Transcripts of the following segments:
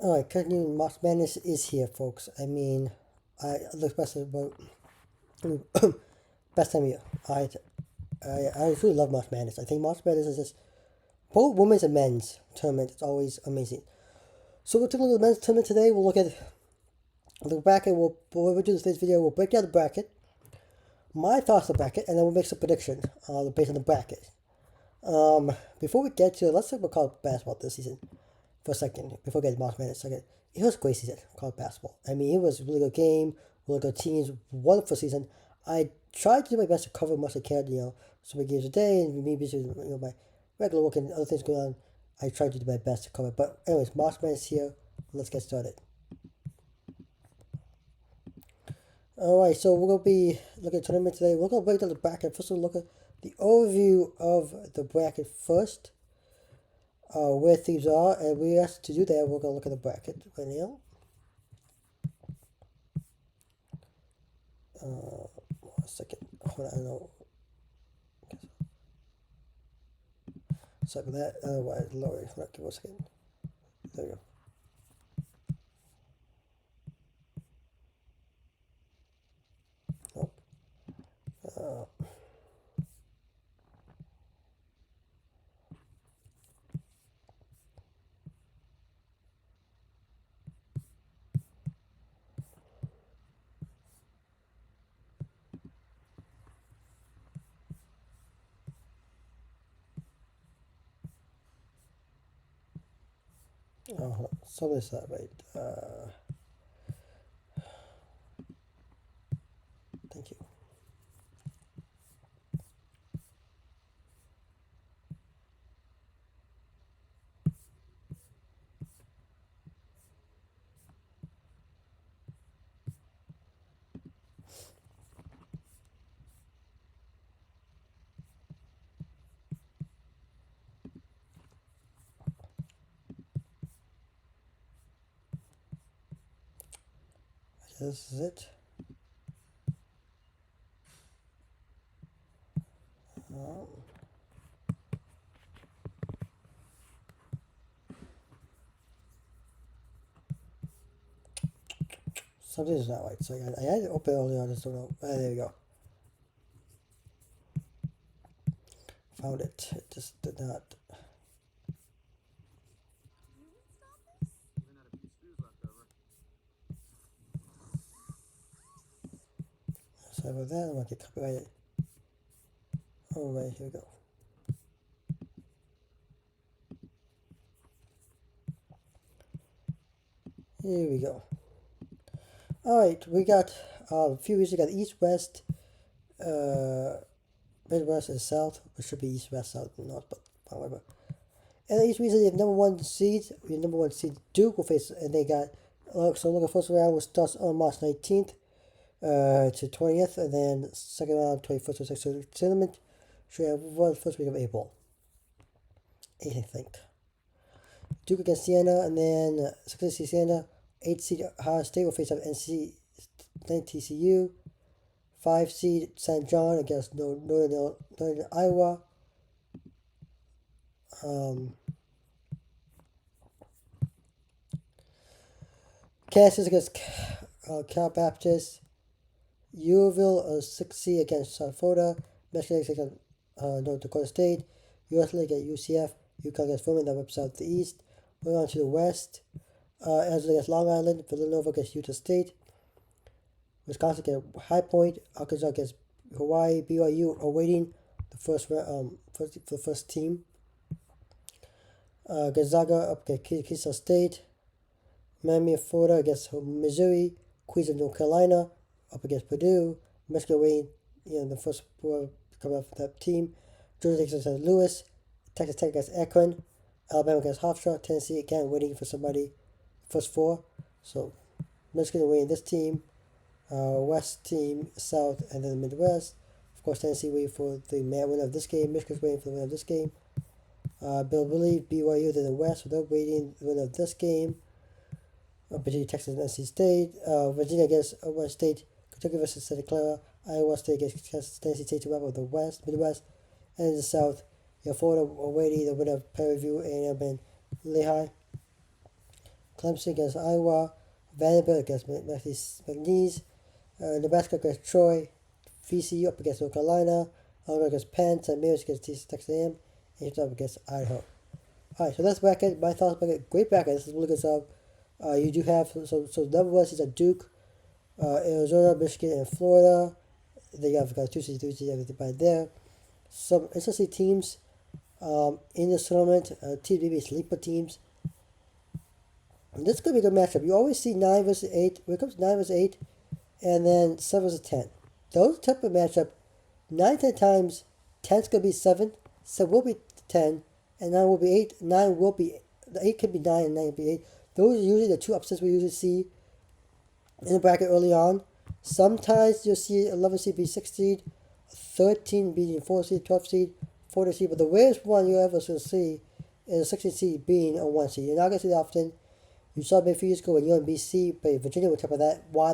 Alright, continuing March Madness is here, folks. I mean, the best about best time of year. I really love March Madness. I think March Madness is just both women's and men's tournament. It's always amazing. So we'll take a look at the men's tournament today. We'll look at the bracket. When we do this video, we'll break down the bracket, my thoughts on the bracket, and then we'll make some predictions based on the bracket. Before we get to it, let's talk about college basketball this season for a second. Before we get to March Madness, second. It was a great season, college basketball. I mean, it was a really good game, really good teams, wonderful season. I tried to do my best to cover much I can, so many games a day, and maybe my regular work and other things going on. I tried to do my best to cover. But anyways, March Madness here. Let's get started. Alright, so we're going to be looking at the tournament today. We're going to break down the bracket. First, we'll look at the overview of the bracket first, where things are, and we asked to do that. We're going to look at the bracket right now. One second. Hold on, I know. Sorry for that. Otherwise, lower. Hold on, give me a second. There we go. Nope. Oh, so is that right? Thank you. This is it. Something's not right. So I had it open earlier. I just don't know. There we go. Found it. It just did not. Sorry about that. I'm going to get copyrighted. Alright, here we go. Here we go. Alright, we got a few weeks. We got East, West, Midwest, and South. It should be East, West, South, and North, but however. And each region, they have number one seed. Your number one seed Duke will face, and they got. So look at first round, which starts on March 19th to 20th, and then second round, 21st to 6th tournament. Should have one first week of April. 8th, I think. Duke against Siena, and then 6th seed Siena. 8th seed Ohio State will face up TCU. 5 seed St. John against Northern Iowa. Kansas against Cal Baptist. Uville 6 seed against South Florida. Michigan against North Dakota State. USC against UCF. UConn against Furman. That represents the East. Moving on to the West. Arizona against Long Island. Villanova against Utah State. Wisconsin against High Point. Arkansas against Hawaii. BYU awaiting the first team. Gonzaga up against Keystone State. Miami of Florida against Missouri. Queens of North Carolina up against Purdue. Michigan awaiting the first four coming up from that team. Georgia against St. Louis. Texas Tech against Akron. Alabama against Hofstra. Tennessee again waiting for somebody. First four. So Michigan awaiting this team. West team, South, and then the Midwest. Of course, Tennessee waiting for the winner of this game. Michigan's waiting for the winner of this game. Believe BYU to the West, so they're waiting the winner of this game. Virginia, Texas, and NC State. Virginia against Ohio State. Kentucky versus Santa Clara. Iowa State against Tennessee State to wrap up the Midwest. And in the South, Florida awaiting the winner of Prairie View, A&M, and Lehigh. Clemson against Iowa, Vanderbilt against McNeese, Nebraska against Troy, VCU up against North Carolina, Illinois against Penn, St. Mary's against Texas A&M, and Utah up against Idaho. Alright, so that's bracket. My thoughts bracket. Great bracket. This is really good stuff. You do have so number one seeds are Duke, Arizona, Michigan, and Florida. Then you have 2 seeds, 3 seeds, everything by there. Some interesting teams in this tournament. Teams maybe sleeper teams. And this could be a good matchup. You always see 9 versus 8. When it comes to 9 versus 8, and then 7 versus 10. Those type of matchup, 9 10 times, 10's gonna be 7, 7 will be 10, and 9 will be 8. 9 will be 8 can be 9 and 9 will be 8. Those are usually the two upsets we usually see in the bracket early on. Sometimes you'll see 11 seed be 6 seed, 13 beating 4 seed, 12 seed, 14 seed. But the rarest one you ever will see is a 16 seed being a 1 seed. You're not gonna see that often. You saw maybe a few years ago when UMBC played Virginia. We'll talk about that. Why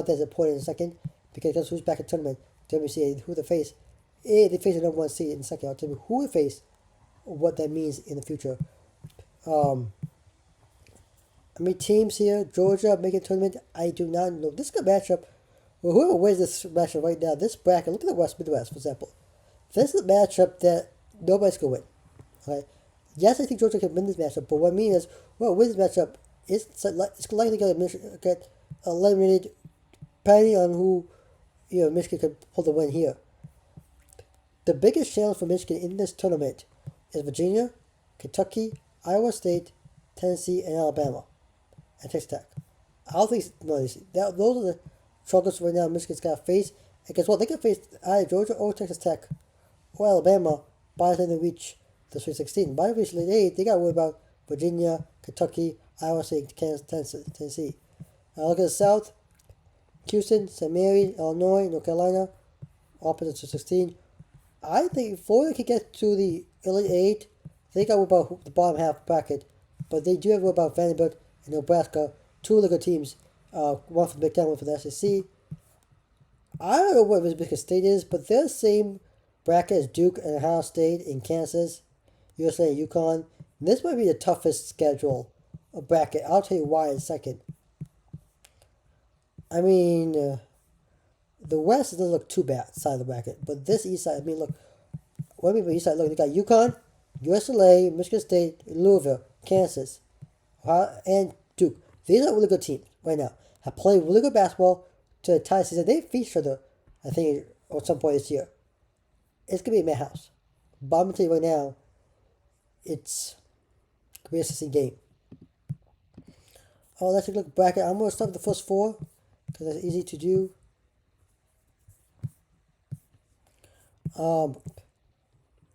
that's important in a second. Because that's who's back in the tournament. WMBC, who they face. They face the number 1 seed in a second. I'll tell you who they face, what that means in the future. I mean, teams here, Georgia making tournament, I do not know. This is a good matchup. Well, whoever wins this matchup right now, this bracket, look at the West Midwest, for example. This is a matchup that nobody's going to win. Okay? Yes, I think Georgia can win this matchup, but what I mean is, well, win this matchup, it's likely to get eliminated depending on who, Michigan could pull the win here. The biggest challenge for Michigan in this tournament is Virginia, Kentucky, Iowa State, Tennessee, and Alabama, and Texas Tech. I don't think those are the struggles right now Michigan's got to face. And guess what? They can face either Georgia or Texas Tech or Alabama by the time they reach the Sweet 16. By the reach Elite 8, they got to worry about Virginia, Kentucky, Iowa State, Tennessee. Now look at the South. Houston, St. Mary, Illinois, North Carolina, opposite to 16. I think Florida can get to the Elite 8. They got about the bottom half bracket, but they do have about Vanderbilt and Nebraska, 2 really good teams. One for the Big Ten, one for the SEC. I don't know what Michigan State is, but they're the same bracket as Duke and Ohio State in Kansas, USA and UConn. And this might be the toughest schedule of bracket. I'll tell you why in a second. I mean, the West doesn't look too bad side of the bracket, but this East side, I mean, look, what do I mean by East side? Look, they got UConn, USLA, Michigan State, Louisville, Kansas, and Duke. These are really good teams right now. Have played really good basketball to the tie season. They faced each other, I think, at some point this year. It's going to be a madhouse. But I'm going to tell you right now, it's going to be an interesting game. Oh, let's take a look at bracket. I'm going to start with the first 4 because that's easy to do.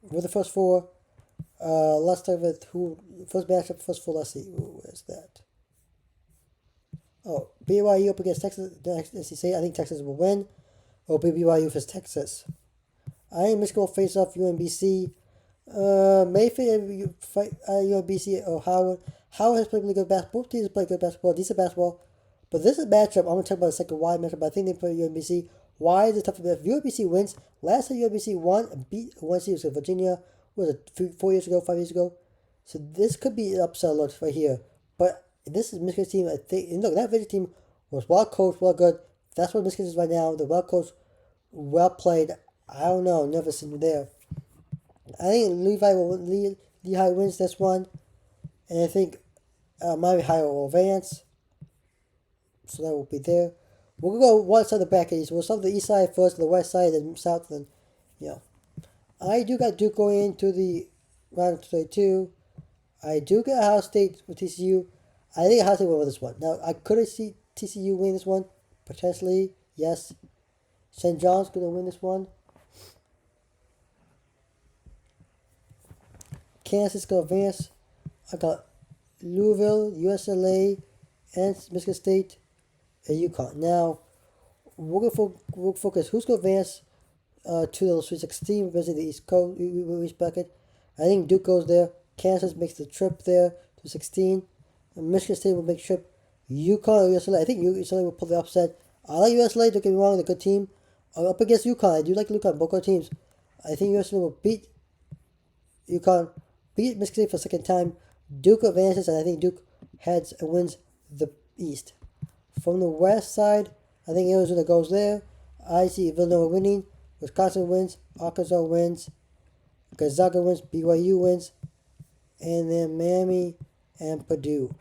With the first 4, let's start with who first matchup. First 4. Let's see. Ooh, where's that? Oh, BYU up against Texas. I think Texas will win. Or BYU versus Texas. I think Michigan will face off UMBC. Mayfield fight UMBC or Howard. Howard has played really good basketball. Both teams play good basketball, decent basketball. But this is a matchup. I'm going to talk about the second why matchup. But I think they play UMBC. Why is it tough? If UMBC wins, last time UMBC won and beat 1 seed was Virginia. Was it 4 years ago, 5 years ago? So this could be an upset alert right here. But this is Michigan's team. I think. And look, that Virginia team was well coached, well good. That's what Michigan is right now. They're well coached, well played. I don't know. Never seen them there. I think Lehigh wins this one, and I think Miami High will advance. So that will be there. We'll go one side of the bracket. We'll start with the east side first, the west side, and south, then I do got Duke going into the round of 32. I do get Ohio State with TCU. I think Ohio State will win this one. Now, I could see TCU win this one. Potentially, yes. St. John's going to win this one. Kansas going to advance. I got Louisville, USLA, and Michigan State, and UConn. Now, we'll focus who's going to advance to the Sweet 16 versus the East Coast, East bracket. I think Duke goes there. Kansas makes the trip there to 16. And Michigan State will make the trip. UConn or USLA. I think USLA will pull the upset. I like USLA, don't get me wrong, they're a good team. Up against UConn, I do like UConn, both good teams. I think USLA will beat UConn, beat Michigan State for the second time. Duke advances, and I think Duke heads and wins the East. From the West side, I think Arizona goes there. I see Villanova winning. Wisconsin wins. Arkansas wins. Gonzaga wins. BYU wins. And then Miami and Purdue.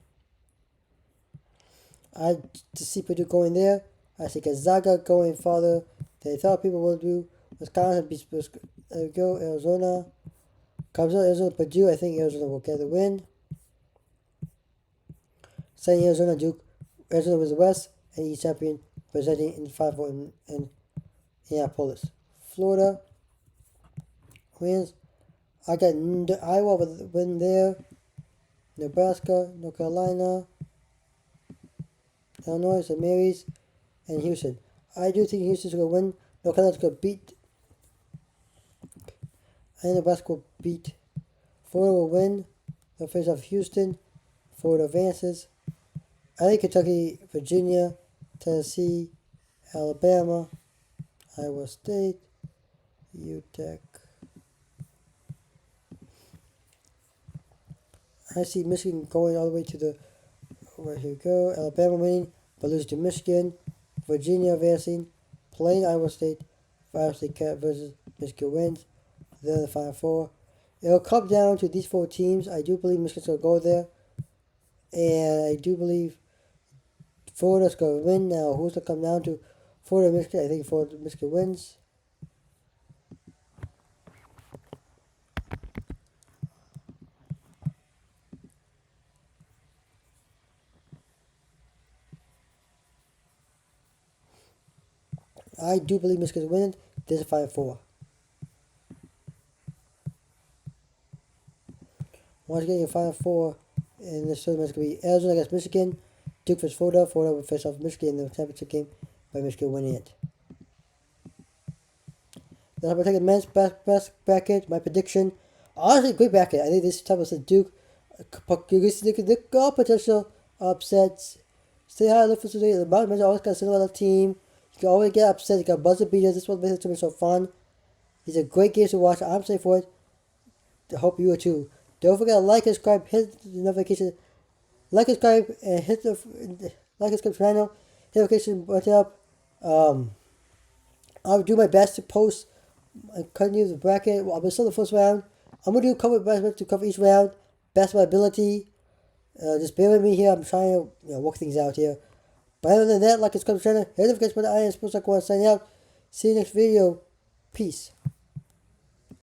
I to see Purdue going there. I see Gonzaga going farther than I thought people would do. Wisconsin beats Arizona. Comes out Arizona, Purdue. I think Arizona will get the win. Saying Arizona, Duke. Arizona was the West and East champion, presenting in 5-4 in Indianapolis. Florida wins. I got Iowa with the win there. Nebraska, North Carolina, Illinois, St. Mary's, and Houston. I do think Houston's going to win. North Carolina's going to beat. And Nebraska will beat. Florida will win. They'll face off Houston. Florida advances. I think Kentucky, Virginia, Tennessee, Alabama, Iowa State, UTEP. I see Michigan going all the way to the, where here we go, Alabama winning, but losing to Michigan, Virginia advancing, playing Iowa State, Iowa State versus Michigan wins, they're the Final Four. It'll come down to these 4 teams. I do believe Michigan's going to go there, and I do believe Florida's going to win. Now, who's going to come down to Florida, Michigan? I think Florida, Michigan wins. I do believe Michigan's winning. This is 5-4. Once again, your Final Four in this tournament is going to be Arizona against Michigan, Duke versus Florida. Florida will face off Michigan in the championship game by Michigan winning it. Then I'm going to take the men's best bracket. My prediction, honestly, great bracket. I think this time was Duke. Look all potential upsets. Stay high, look for today. The Mountain Men always got a single other team. You can always get upset. You got buzzer beaters. This one makes it to me so fun. These are great games to watch. I'm safe for it. I hope you are too. Don't forget to like and subscribe, hit the notification, like and subscribe, and hit the like and subscribe channel, hit the notification button up. I'll do my best to post and continue the bracket. Well, I'm still the first round. I'm gonna do a couple of to cover each round, best of my ability. Just bear with me here. I'm trying to work things out here. But other than that, like and subscribe channel, hit the notification button. I am supposed to go and sign out. See you next video. Peace.